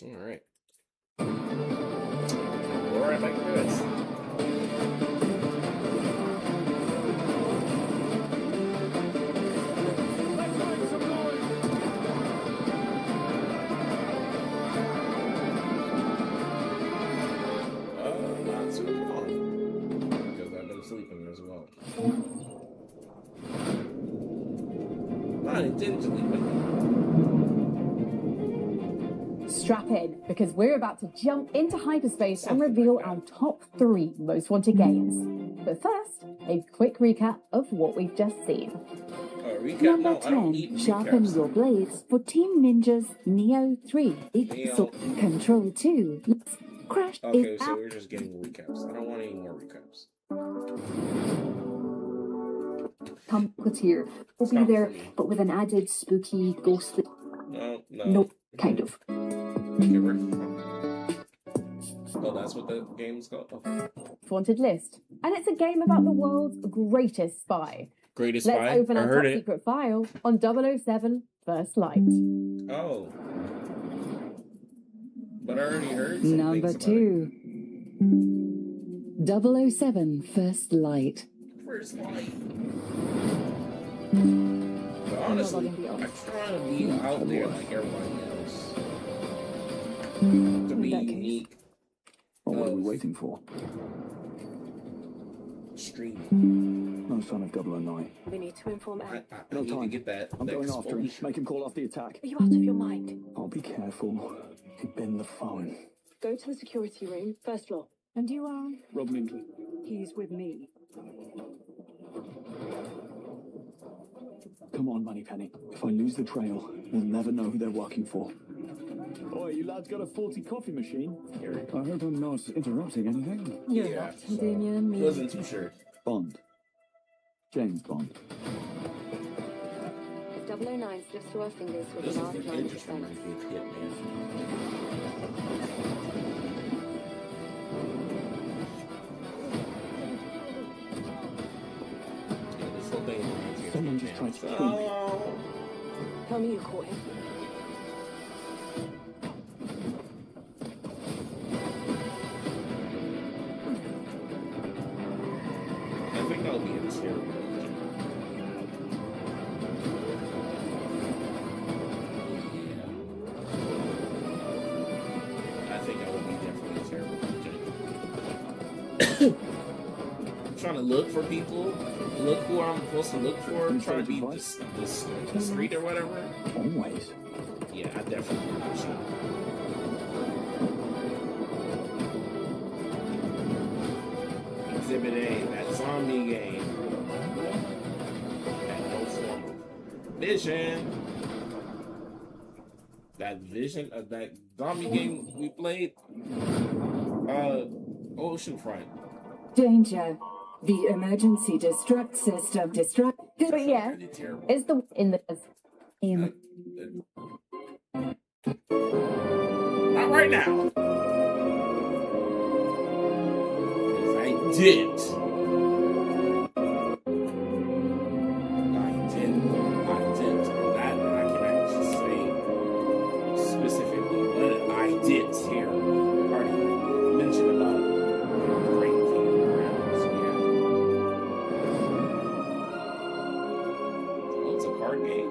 All right. All right, back to this. Not super long because I've been sleeping as well. Not intentionally, but Strap in, because we're about to jump into hyperspace and reveal our top 3 most wanted games. But first, a quick recap of what we've just seen. Recap? Number No, I don't 10. need Sharpen recaps. your blades for Team Ninja's Neo 3. Neo. Control 2. Crash Okay, is so out. we're just getting recaps. I don't want any more recaps. Puppeteer will be there, but with an added spooky, ghostly. No. Kind of. Oh, that's what the game's called? Oh. Wanted list. And it's a game about the world's greatest spy. Greatest Let's Spy? open I our heard top it. secret file on 007 First Light. Oh. But I already heard. Number 2. 007 First Light. First Light. But honestly, I'm trying to be out there like everybody else. To be unique. What are we waiting for? Streaming. No sign of 009. We need to inform Ed. I need to get that. I'm going after him. exposure. Make him call off the attack. Are you out of your mind? I'll be careful. He'd bend the phone. Go to the security room, first floor. And you are? Rob Minkley. He's with me. Come on, Moneypenny. If I lose the trail, we'll never know who they're working for. Oi, you lads got a faulty coffee machine? I hope I'm not interrupting anything. You're Yeah. not, Damien. Me. Wasn't too sure. Bond. James Bond. If 009 slips through our fingers with This an is arc the line kid just defense. reminds me of Hitman. Yeah, this whole thing reminds me of Someone just Hitman. tried to kill me. Oh. Tell me you caught him. I think that'll be a terrible agent. Yeah. I think I would be definitely a terrible agent. I'm trying to look for people, look who I'm supposed to look for, I'm trying to be discreet or whatever. Always. Yeah, I definitely would be shot. Exhibit A, that zombie game. Had no form of vision. That vision of that zombie game we played. Oceanfront. Danger. The emergency destruct system destruct. But yeah, Pretty terrible. is the in the Not right now. 'Cause I did. That I can actually say specifically what I did here. Already mentioned about great king rounds. Yeah. So it's a card game.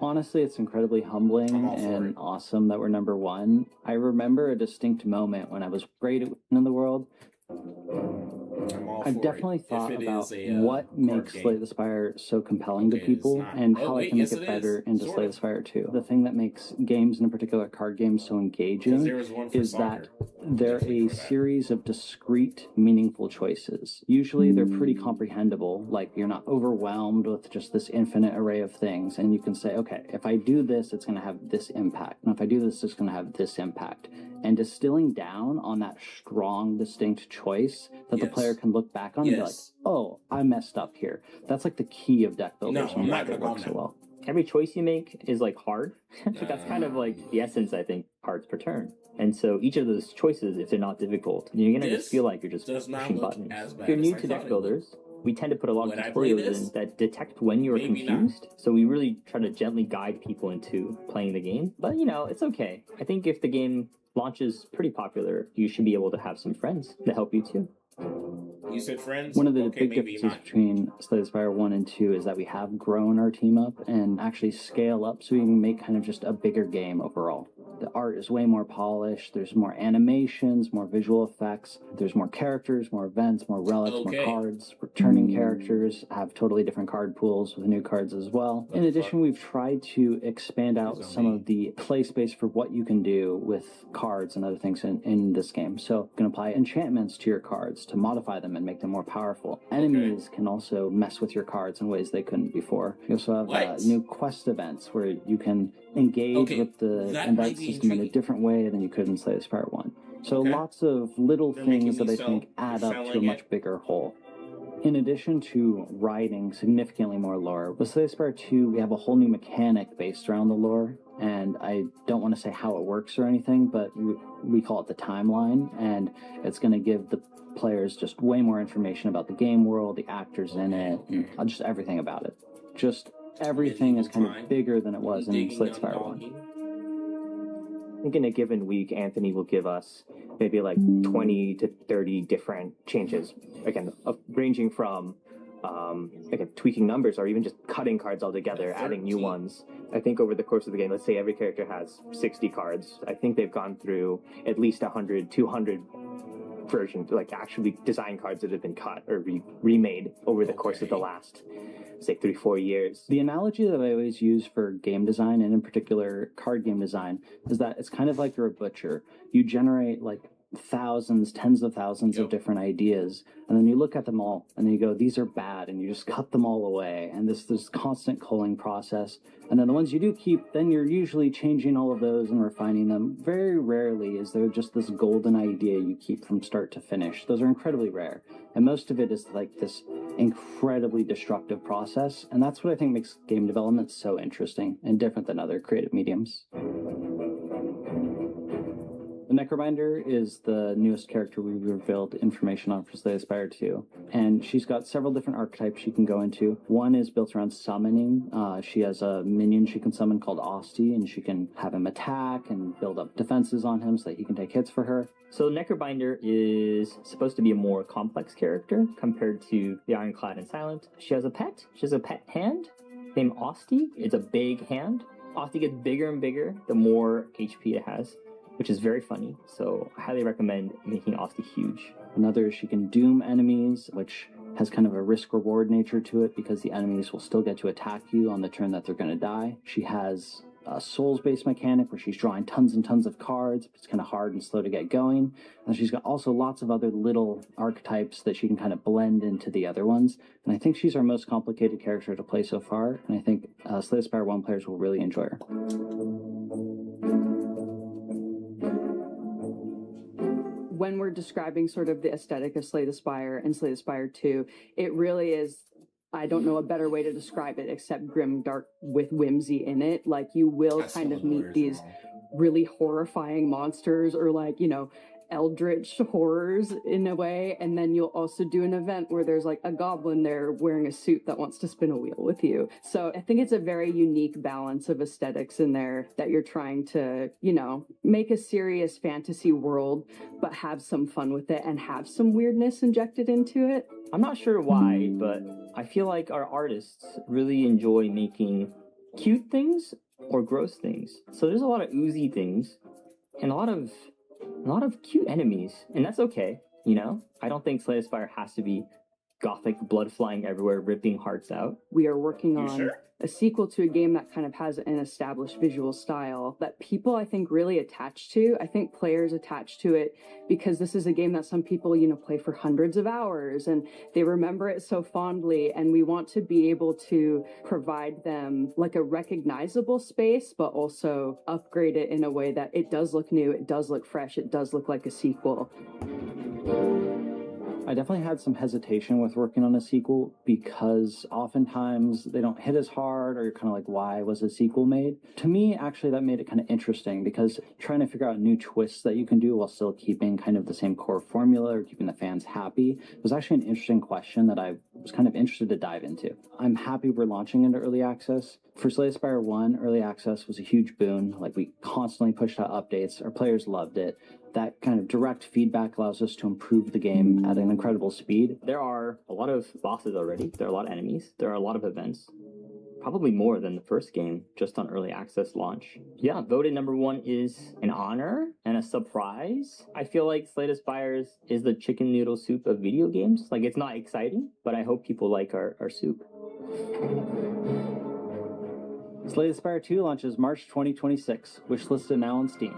Honestly, it's incredibly humbling I'm all for and it. awesome that we're number 1. I remember a distinct moment when I was great at winning the world. I'm all I've for definitely it. thought If it about is a, what card makes game. Slay the Spire so compelling Okay, to it's people not. and Oh, how wait, I can yes, make it it better is. into Sort Slay of. the Spire 2. The thing that makes games, and in particular card games, so 'Cause engaging there was one for is soccer. that they're Definitely a for that. series of discrete, meaningful choices. Usually they're pretty comprehensible, like you're not overwhelmed with just this infinite array of things, and you can say, okay, if I do this, it's going to have this impact, and if I do this, it's going to have this impact. And distilling down on that strong, distinct choice that the Yes. player can look back on and be like, Yes. oh, I messed up here. That's like the key of deck builders No, and I'm why not they gonna go work so now. well. Every choice you make is like hard. That's kind of like the essence, I think, cards per turn. And so each of those choices, if they're not difficult, you're gonna This just feel like you're just does not pushing look buttons. as bad If you're as new I to thought deck it would. builders, We tend to put a lot When of I play tutorials this? in that detect when you're Maybe not. confused. So we really try to gently guide people into playing the game. But you know, it's okay. I think if the game launches pretty popular, you should be able to have some friends to help you too. You said friends? One of the Okay, big maybe differences not. between Slay the Spire 1 and 2 is that we have grown our team up and actually scale up so we can make kind of just a bigger game overall. The art is way more polished, there's more animations, more visual effects, there's more characters, more events, more relics, Okay. more cards. Returning characters have totally different card pools with new cards as well. In addition, we've tried to expand out some of the play space for what you can do with cards and other things in this game. So you can apply enchantments to your cards to modify them and make them more powerful. Enemies can also mess with your cards in ways they couldn't before. You also have What? new quest events where you can engage Okay, with the that event might be system in a intriguing. different way than you could in Slay the Spire 1. So Okay. lots of little They're making things that me I so- think add you're up to a selling much it. bigger whole. In addition to writing significantly more lore, with Slay the Spire 2, we have a whole new mechanic based around the lore, and I don't want to say how it works or anything, but we call it the timeline, and it's going to give the players just way more information about the game world, the actors in it, just everything about it. Just everything is kind of bigger than it was in Digging Slay the up Spire donkey. 1. I think in a given week, Anthony will give us maybe like 20 to 30 different changes. Again, ranging from again, tweaking numbers or even just cutting cards altogether, adding new 13. ones. I think over the course of the game, let's say every character has 60 cards. I think they've gone through at least 100, 200 versions, like actually design cards that have been cut or remade over the course of the last, say, 3-4 years. The analogy that I always use for game design, and in particular card game design, is that it's kind of like you're a butcher. You generate like thousands, tens of thousands of different ideas, and then you look at them all and then you go, these are bad, and you just cut them all away. And this constant culling process. And then the ones you do keep, then you're usually changing all of those and refining them. Very rarely is there just this golden idea you keep from start to finish. Those are incredibly rare. And most of it is like this incredibly destructive process. And that's what I think makes game development so interesting and different than other creative mediums. The Necrobinder is the newest character we revealed information on for Slay the Spire 2. And she's got several different archetypes she can go into. One is built around summoning. She has a minion she can summon called Osti, and she can have him attack and build up defenses on him so that he can take hits for her. So Necrobinder is supposed to be a more complex character compared to the Ironclad and Silent. She has a pet. She has a pet hand named Osti. It's a big hand. Osti gets bigger and bigger the more HP it has, which is very funny. So I highly recommend making Osti huge. Another, she can doom enemies, which has kind of a risk-reward nature to it because the enemies will still get to attack you on the turn that they're going to die. She has a souls-based mechanic where she's drawing tons and tons of cards, but it's kind of hard and slow to get going. And she's got also lots of other little archetypes that she can kind of blend into the other ones. And I think she's our most complicated character to play so far, and I think Slay the Spire 1 players will really enjoy her. When we're describing sort of the aesthetic of Slay the Spire and Slay the Spire 2, it really is, I don't know a better way to describe it except grim dark with whimsy in it. Like you will That's kind the of meet word. these really horrifying monsters or like, you know, eldritch horrors in a way, and then you'll also do an event where there's like a goblin there wearing a suit that wants to spin a wheel with you. So I think it's a very unique balance of aesthetics in there that you're trying to, you know, make a serious fantasy world but have some fun with it and have some weirdness injected into it. I'm not sure why, but I feel like our artists really enjoy making cute things or gross things. So there's a lot of oozy things and a lot of cute enemies, and that's okay, you know? I don't think Slay the Spire has to be gothic, blood flying everywhere, ripping hearts out. We are working You on sure? a sequel to a game that kind of has an established visual style that people, I think, really attach to. I think players attach to it because this is a game that some people, you know, play for hundreds of hours and they remember it so fondly. And we want to be able to provide them like a recognizable space, but also upgrade it in a way that it does look new, it does look fresh, it does look like a sequel. I definitely had some hesitation with working on a sequel because oftentimes they don't hit as hard part are kind of like, why was a sequel made? To me, actually, that made it kind of interesting because trying to figure out new twists that you can do while still keeping kind of the same core formula or keeping the fans happy was actually an interesting question that I was kind of interested to dive into. I'm happy we're launching into early access. For Slay the Spire 1, early access was a huge boon. Like, we constantly pushed out updates. Our players loved it. That kind of direct feedback allows us to improve the game at an incredible speed. There are a lot of bosses already. There are a lot of enemies. There are a lot of events. Probably more than the first game, just on early access launch. Yeah, voted #1 is an honor and a surprise. I feel like Slay the Spire is the chicken noodle soup of video games. Like, it's not exciting, but I hope people like our soup. Slay the Spire 2 launches March 2026. Wishlisted now on Steam.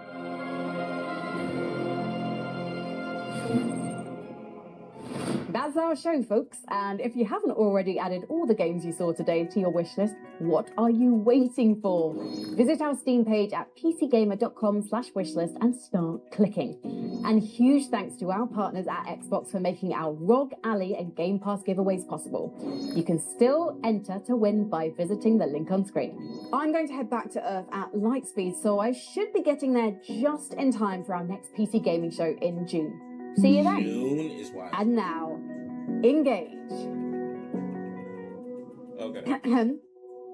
That's our show, folks. And if you haven't already added all the games you saw today to your wish list, what are you waiting for? Visit our Steam page at pcgamer.com/wishlist and start clicking. And huge thanks to our partners at Xbox for making our ROG Alley and Game Pass giveaways possible. You can still enter to win by visiting the link on screen. I'm going to head back to Earth at light speed, so I should be getting there just in time for our next PC gaming show in June. See you then. June is wild. And now, engage. Okay.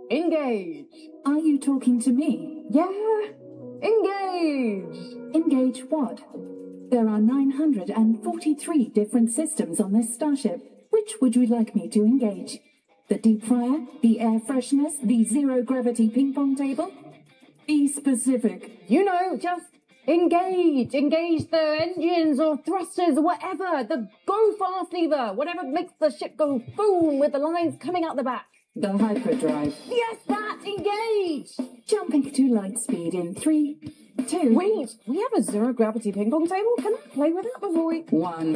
Engage. Are you talking to me? Yeah. Engage. Engage what? There are 943 different systems on this starship. Which would you like me to engage? The deep fryer? The air freshness? The zero-gravity ping-pong table? Be specific. You know, just engage. Engage the engines or thrusters or whatever. The go fast lever. Whatever makes the ship go boom with the lines coming out the back. The hyperdrive. Yes, that. Engage. Jumping to light speed in 3, 2... Wait, we have a zero-gravity ping-pong table? Can I play with that before we... 1.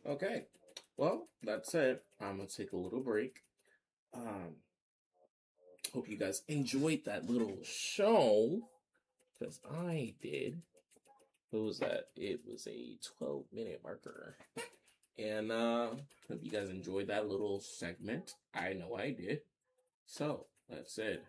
Okay. Well, that's it. I'm gonna take a little break. Hope you guys enjoyed that little show, because I did. What was that? It was a 12-minute marker. And hope you guys enjoyed that little segment. I know I did. So, that's it.